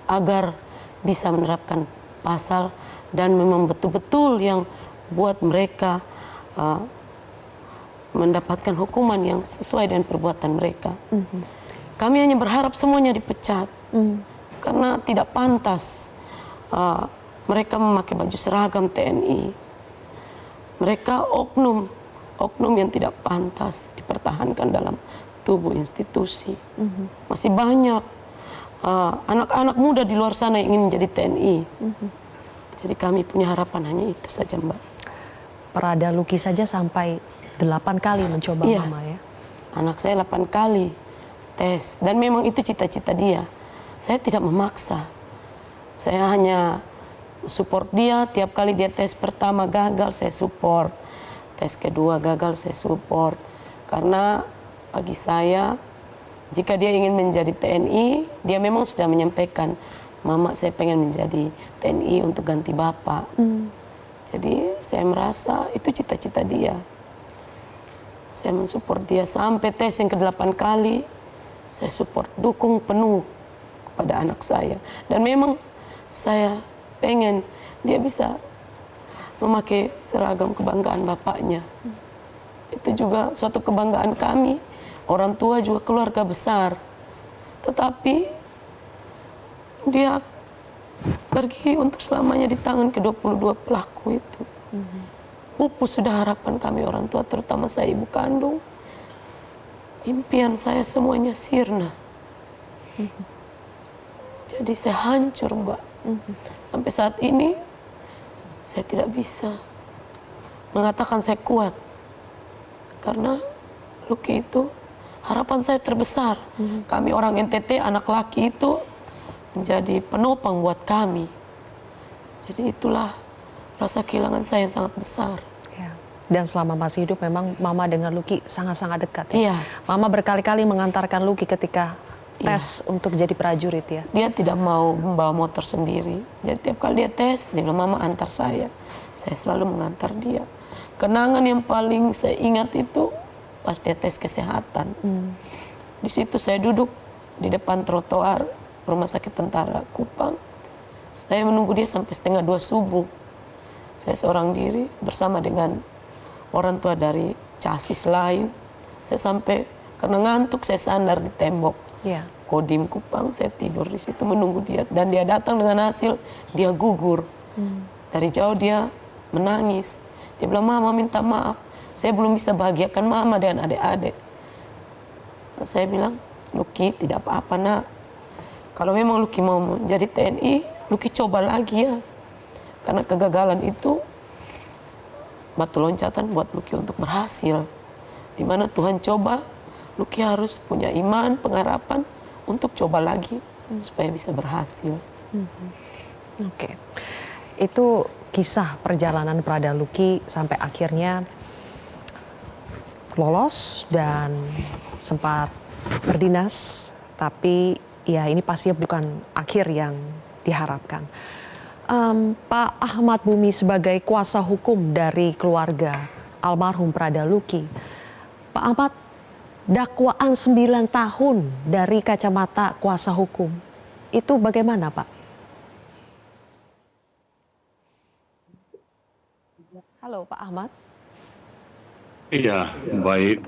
agar bisa menerapkan pasal dan memang betul-betul yang buat mereka mendapatkan hukuman yang sesuai dengan perbuatan mereka. Kami hanya berharap semuanya dipecat karena tidak pantas mereka memakai baju seragam TNI. Mereka oknum yang tidak pantas dipertahankan dalam tubuh institusi. Masih banyak anak-anak muda di luar sana yang ingin menjadi TNI. Jadi kami punya harapan hanya itu saja, Mbak. Prada Luki saja sampai 8 kali mencoba, Mama ya? Anak saya 8 kali tes. Dan memang itu cita-cita dia. Saya tidak memaksa. Saya hanya support dia. Tiap kali dia tes pertama gagal, saya support. Tes kedua gagal, saya support. Karena bagi saya, jika dia ingin menjadi TNI, dia memang sudah menyampaikan Mama saya pengen menjadi TNI untuk ganti bapak. Jadi saya merasa itu cita-cita dia. Saya mensupport dia sampai tes yang ke-8 kali. Saya support, dukung penuh kepada anak saya. Dan memang saya pengen dia bisa memakai seragam kebanggaan bapaknya. Itu juga suatu kebanggaan kami. Orang tua juga keluarga besar. Tetapi dia pergi untuk selamanya di tangan ke-22 pelaku itu. Pupus sudah harapan kami orang tua, terutama saya ibu kandung. Impian saya semuanya sirna. Jadi saya hancur, Mbak. Sampai saat ini saya tidak bisa mengatakan saya kuat. Karena Lucky itu harapan saya terbesar. Kami orang NTT, anak laki itu menjadi penopang buat kami. Jadi itulah rasa kehilangan saya yang sangat besar. Ya. Dan selama masih hidup memang Mama dengan Lucky sangat-sangat dekat ya? Iya. Mama berkali-kali mengantarkan Lucky ketika tes untuk jadi prajurit ya? Dia tidak mau membawa motor sendiri. Jadi tiap kali dia tes, dia bilang, Mama antar saya. Saya selalu mengantar dia. Kenangan yang paling saya ingat itu pas dia tes kesehatan. Di situ saya duduk di depan trotoar Rumah Sakit Tentara Kupang. Saya menunggu dia sampai 1:30 subuh. Saya seorang diri bersama dengan orang tua dari casis lain. Saya sampai karena ngantuk saya sandar di tembok. Ya. Kodim Kupang, saya tidur di situ menunggu dia. Dan dia datang dengan hasil, dia gugur. Dari jauh dia menangis. Dia bilang, Mama minta maaf. Saya belum bisa bahagiakan Mama dan adik-adik. Saya bilang, Lucky tidak apa-apa nak. Kalau memang Lucky mau menjadi TNI, Lucky coba lagi ya. Karena kegagalan itu batu loncatan buat Lucky untuk berhasil. Dimana Tuhan coba, Lucky harus punya iman, pengharapan untuk coba lagi supaya bisa berhasil. Oke. Itu kisah perjalanan Prada Lucky sampai akhirnya lolos dan sempat berdinas, tapi ya ini pastinya bukan akhir yang diharapkan. Pak Ahmad Bumi sebagai kuasa hukum dari keluarga almarhum Prada Lucky, Pak Ahmad, dakwaan 9 tahun dari kacamata kuasa hukum, itu bagaimana Pak? Halo Pak Ahmad. Iya, baik.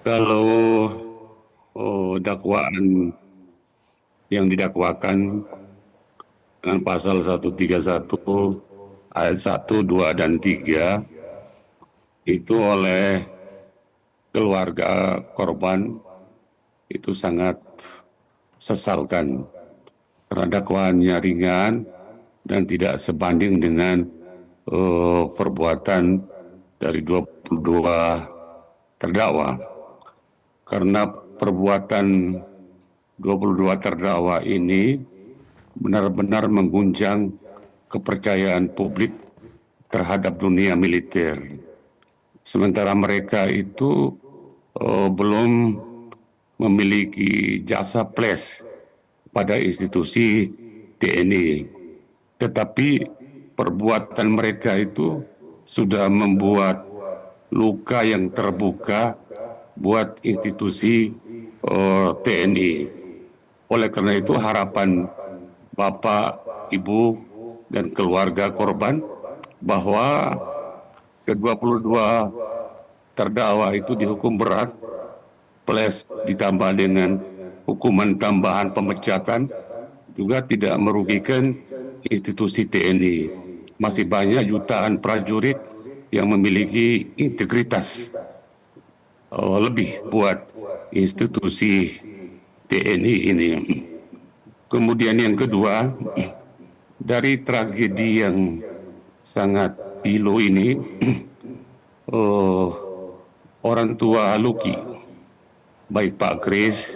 Kalau dakwaan yang didakwakan dengan pasal 131 ayat 1, 2, dan 3 itu oleh keluarga korban itu sangat sesalkan karena dakwaannya ringan dan tidak sebanding dengan perbuatan dari 22 terdakwa. Karena perbuatan 22 terdakwa ini benar-benar mengguncang kepercayaan publik terhadap dunia militer. Sementara mereka itu belum memiliki jasa ples pada institusi TNI. Tetapi perbuatan mereka itu sudah membuat luka yang terbuka buat institusi TNI. Oleh karena itu harapan Bapak, Ibu, dan keluarga korban bahwa ke-22 terdakwa itu dihukum berat, plus ditambah dengan hukuman tambahan pemecatan, juga tidak merugikan institusi TNI. Masih banyak jutaan prajurit yang memiliki integritas lebih buat institusi TNI ini. Kemudian yang kedua, dari tragedi yang sangat pilu ini, orang tua Lucky, baik Pak Kris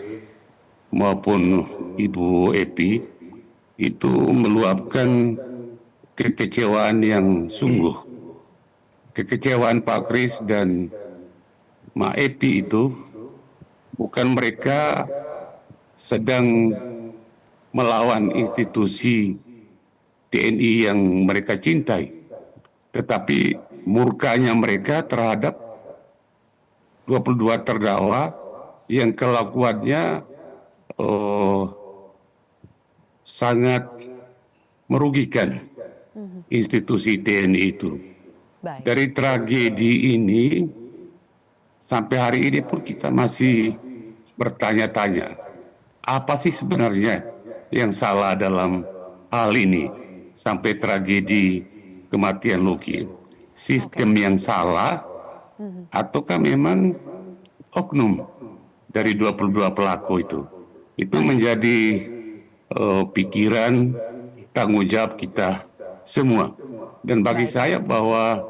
maupun Ibu Epi, itu meluapkan kekecewaan yang sungguh. Kekecewaan Pak Kris dan Mak Epi itu bukan mereka sedang melawan institusi TNI yang mereka cintai. Tetapi murkanya mereka terhadap 22 terdakwa yang kelakuannya sangat merugikan institusi TNI itu. Baik. Dari tragedi ini sampai hari ini pun kita masih bertanya-tanya, apa sih sebenarnya yang salah dalam hal ini sampai tragedi kematian Luki? Sistem yang salah ataukah memang oknum dari 22 pelaku itu? Itu menjadi pikiran tanggung jawab kita semua. Dan bagi saya bahwa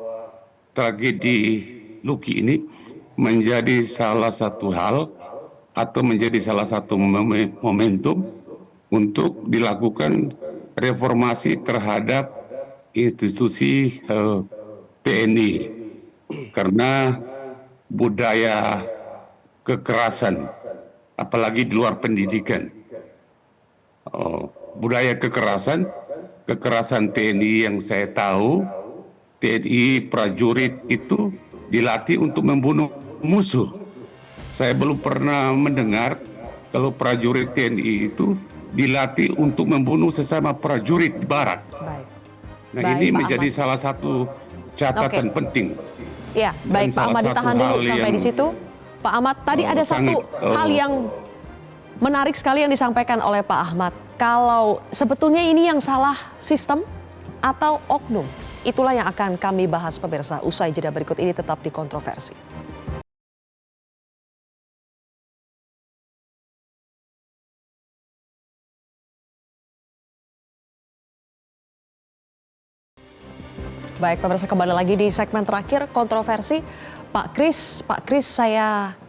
tragedi Luki ini menjadi salah satu hal atau menjadi salah satu momentum untuk dilakukan reformasi terhadap institusi TNI. Karena budaya kekerasan, apalagi di luar pendidikan, budaya kekerasan TNI yang saya tahu, TNI prajurit itu dilatih untuk membunuh musuh. Saya belum pernah mendengar kalau prajurit TNI itu dilatih untuk membunuh sesama prajurit di barat. Baik. Nah, Baik, ini Pak menjadi Ahmad. salah satu catatan penting. Ya, baik Pak Ahmad, ditahan dulu sampai di situ. Pak Ahmad, tadi ada satu hal yang menarik sekali yang disampaikan oleh Pak Ahmad. Kalau sebetulnya ini yang salah sistem atau oknum, itulah yang akan kami bahas pemirsa. Usai jeda berikut ini tetap di Kontroversi. Baik, pemirsa, kembali lagi di segmen terakhir Kontroversi. Pak Kris,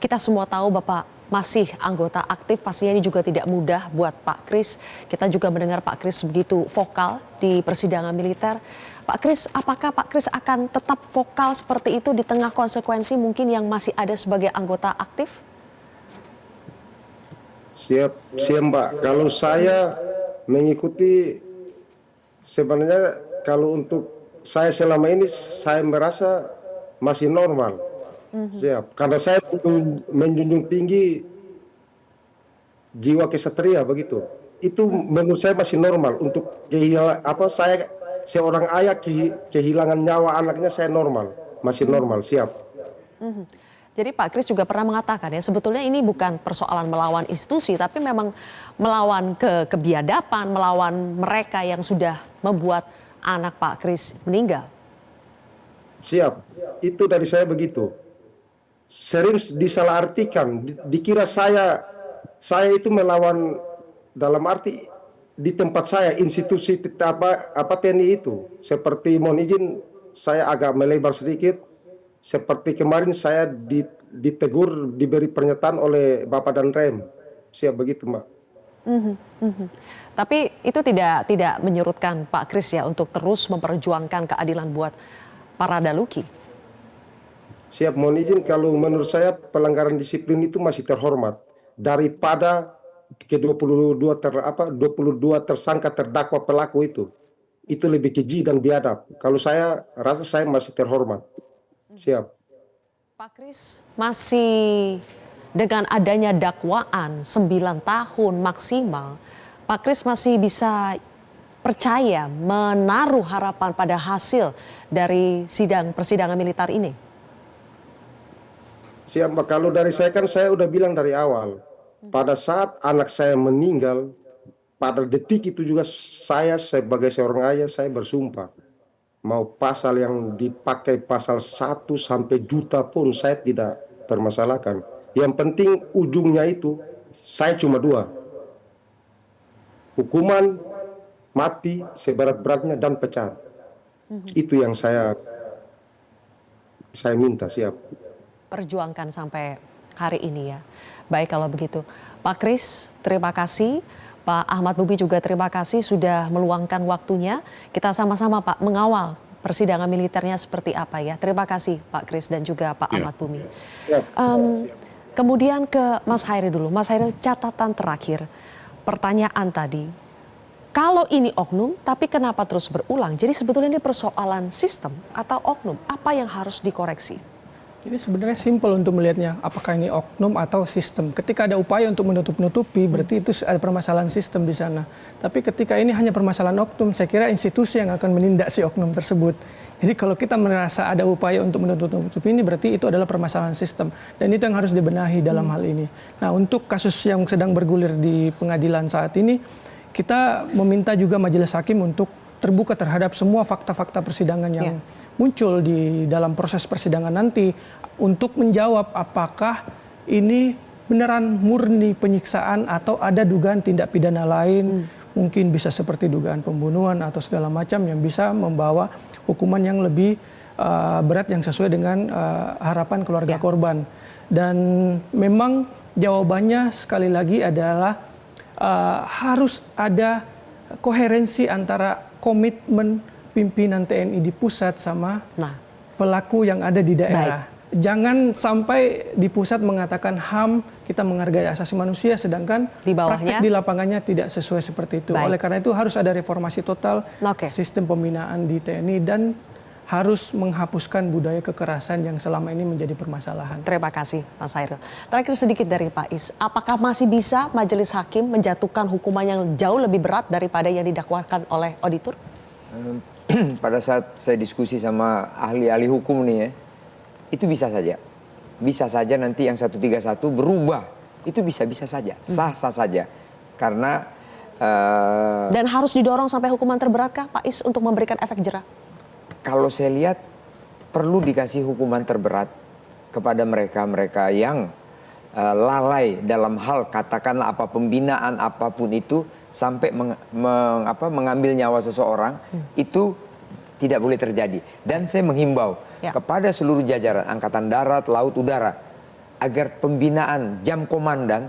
kita semua tahu Bapak masih anggota aktif, pastinya ini juga tidak mudah buat Pak Kris. Kita juga mendengar Pak Kris begitu vokal di persidangan militer. Pak Kris, apakah Pak Kris akan tetap vokal seperti itu di tengah konsekuensi mungkin yang masih ada sebagai anggota aktif? Siap Mbak. Kalau saya mengikuti, sebenarnya kalau untuk saya selama ini saya merasa masih normal. Siap. Karena saya menjunjung tinggi jiwa kesatria begitu. Itu menurut saya masih normal. Untuk saya seorang ayah kehilangan nyawa anaknya, saya normal, masih normal, siap. Jadi Pak Kris juga pernah mengatakan ya, sebetulnya ini bukan persoalan melawan institusi, tapi memang melawan kebiadaban, melawan mereka yang sudah membuat anak Pak Kris meninggal. Siap, itu dari saya begitu. Sering disalahartikan, dikira saya itu melawan dalam arti di tempat saya, institusi TNI itu. Seperti mohon izin saya agak melebar sedikit. Seperti kemarin saya ditegur, diberi pernyataan oleh Bapak dan Rem. Siap begitu, Mbak. Tapi itu tidak menyurutkan Pak Kris ya untuk terus memperjuangkan keadilan buat para Daluki. Siap, mohon izin, kalau menurut saya pelanggaran disiplin itu masih terhormat daripada ke-22 tersangka terdakwa pelaku itu. Itu lebih keji dan biadab. Kalau saya rasa saya masih terhormat. Siap. Pak Kris, masih dengan adanya dakwaan 9 tahun maksimal, Pak Kris masih bisa percaya menaruh harapan pada hasil dari persidangan militer ini? Siap, Mbak. Kalau dari saya kan saya udah bilang dari awal. Pada saat anak saya meninggal, pada detik itu juga saya sebagai seorang ayah, saya bersumpah. Mau pasal yang dipakai pasal 1 sampai juta pun saya tidak permasalahkan. Yang penting ujungnya itu saya cuma 2. Hukuman mati seberat-beratnya dan pecat. Itu yang saya minta, siap. Perjuangkan sampai hari ini ya. Baik kalau begitu. Pak Kris, terima kasih. Pak Ahmad Bubi juga terima kasih sudah meluangkan waktunya. Kita sama-sama Pak mengawal persidangan militernya seperti apa ya. Terima kasih Pak Kris dan juga Pak Ahmad Bubi. Kemudian ke Mas Hairi dulu. Mas Hairi, catatan terakhir. pertanyaan tadi, kalau ini oknum, tapi kenapa terus berulang? Jadi sebetulnya ini persoalan sistem atau oknum? Apa yang harus dikoreksi? Ini sebenarnya simpel untuk melihatnya, apakah ini oknum atau sistem. Ketika ada upaya untuk menutup-nutupi, berarti itu ada permasalahan sistem di sana. Tapi ketika ini hanya permasalahan oknum, saya kira institusi yang akan menindak si oknum tersebut. Jadi kalau kita merasa ada upaya untuk menutup-nutupi ini, berarti itu adalah permasalahan sistem. Dan itu yang harus dibenahi dalam hal ini. Nah, untuk kasus yang sedang bergulir di pengadilan saat ini, kita meminta juga majelis hakim untuk terbuka terhadap semua fakta-fakta persidangan yang muncul di dalam proses persidangan nanti untuk menjawab apakah ini beneran murni penyiksaan atau ada dugaan tindak pidana lain, mungkin bisa seperti dugaan pembunuhan atau segala macam yang bisa membawa hukuman yang lebih berat yang sesuai dengan harapan keluarga korban. Dan memang jawabannya sekali lagi adalah harus ada koherensi antara komitmen pimpinan TNI di pusat sama pelaku yang ada di daerah. Jangan sampai di pusat mengatakan HAM, kita menghargai asasi manusia, sedangkan di bawahnya praktek di lapangannya tidak sesuai seperti itu. Oleh karena itu harus ada reformasi total sistem pembinaan di TNI dan harus menghapuskan budaya kekerasan yang selama ini menjadi permasalahan. Terima kasih Mas Hairil. Terakhir sedikit dari Pak Is, apakah masih bisa majelis hakim menjatuhkan hukuman yang jauh lebih berat daripada yang didakwakan oleh auditor? Pada saat saya diskusi sama ahli-ahli hukum nih ya, itu bisa saja. Bisa saja nanti yang 131 berubah. Itu bisa-bisa saja, sah-sah saja. Karena dan harus didorong sampai hukuman terberat kah Pak Is untuk memberikan efek jera? Kalau saya lihat perlu dikasih hukuman terberat kepada mereka-mereka yang lalai dalam hal katakanlah apa pembinaan apapun itu sampai mengambil nyawa seseorang, itu tidak boleh terjadi. Dan saya menghimbau kepada seluruh jajaran Angkatan Darat, Laut, Udara agar pembinaan jam komandan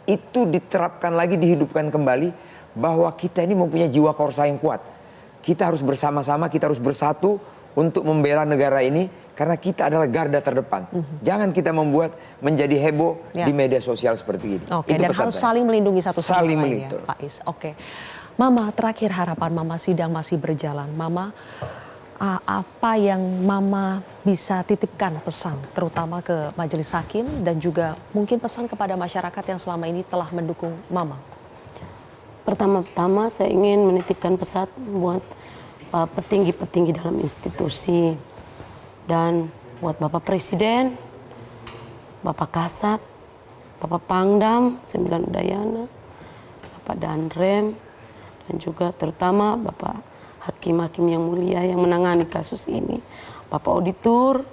itu diterapkan lagi, dihidupkan kembali, bahwa kita ini mempunyai jiwa korsa yang kuat. Kita harus bersama-sama, kita harus bersatu untuk membela negara ini karena kita adalah garda terdepan. Jangan kita membuat menjadi heboh di media sosial seperti ini. Oke, dan harus saling melindungi satu sama lain ya, Pak Is. Oke, Mama, terakhir harapan Mama, sidang masih berjalan. Mama, apa yang Mama bisa titipkan pesan terutama ke majelis hakim dan juga mungkin pesan kepada masyarakat yang selama ini telah mendukung Mama? Pertama-tama saya ingin menitipkan pesan buat petinggi-petinggi dalam institusi dan buat Bapak Presiden, Bapak Kasat, Bapak Pangdam, 9 Udayana, Bapak Danrem, dan juga terutama Bapak Hakim-Hakim yang mulia yang menangani kasus ini. Bapak Auditor,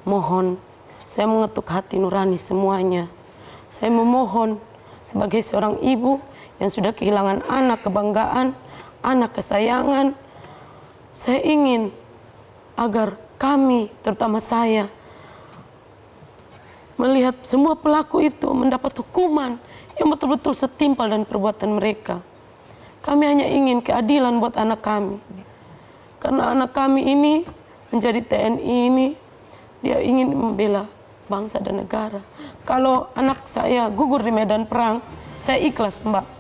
mohon saya mengetuk hati nurani semuanya. Saya memohon sebagai seorang ibu yang sudah kehilangan anak kebanggaan, anak kesayangan. Saya ingin agar kami, terutama saya, melihat semua pelaku itu mendapat hukuman yang betul-betul setimpal dengan perbuatan mereka. Kami hanya ingin keadilan buat anak kami. Karena anak kami ini menjadi TNI ini, dia ingin membela bangsa dan negara. Kalau anak saya gugur di medan perang, saya ikhlas, Mbak.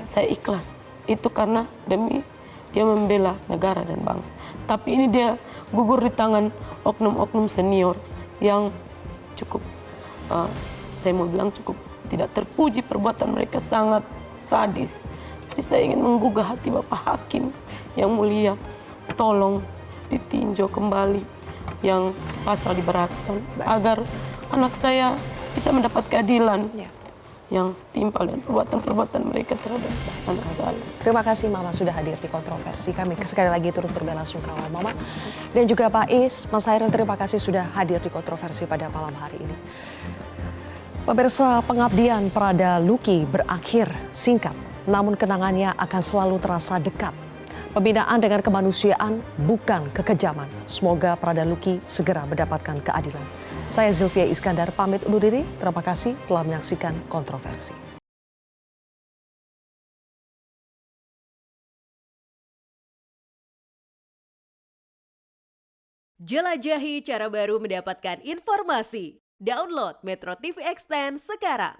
Saya ikhlas, itu karena demi dia membela negara dan bangsa. Tapi ini dia gugur di tangan oknum-oknum senior yang cukup, saya mau bilang cukup tidak terpuji, perbuatan mereka sangat sadis. Jadi saya ingin menggugah hati Bapak Hakim yang mulia, tolong ditinjau kembali yang pasal diberatkan agar anak saya bisa mendapat keadilan yang setimpal dan perbuatan-perbuatan mereka terhadap anak saya. Terima kasih Mama sudah hadir di kontroversi. Kami sekali lagi turut berbelasungkawa Mama. Dan juga Pak Is, Mas Hairil, terima kasih sudah hadir di kontroversi pada malam hari ini. Pemirsa, pengabdian Prada Luki berakhir singkat, namun kenangannya akan selalu terasa dekat. Pembinaan dengan kemanusiaan bukan kekejaman. Semoga Prada Luki segera mendapatkan keadilan. Saya Zilvia Iskandar pamit undur diri. Terima kasih telah menyaksikan kontroversi. Jelajahi cara baru mendapatkan informasi. Download Metro TV Extend sekarang.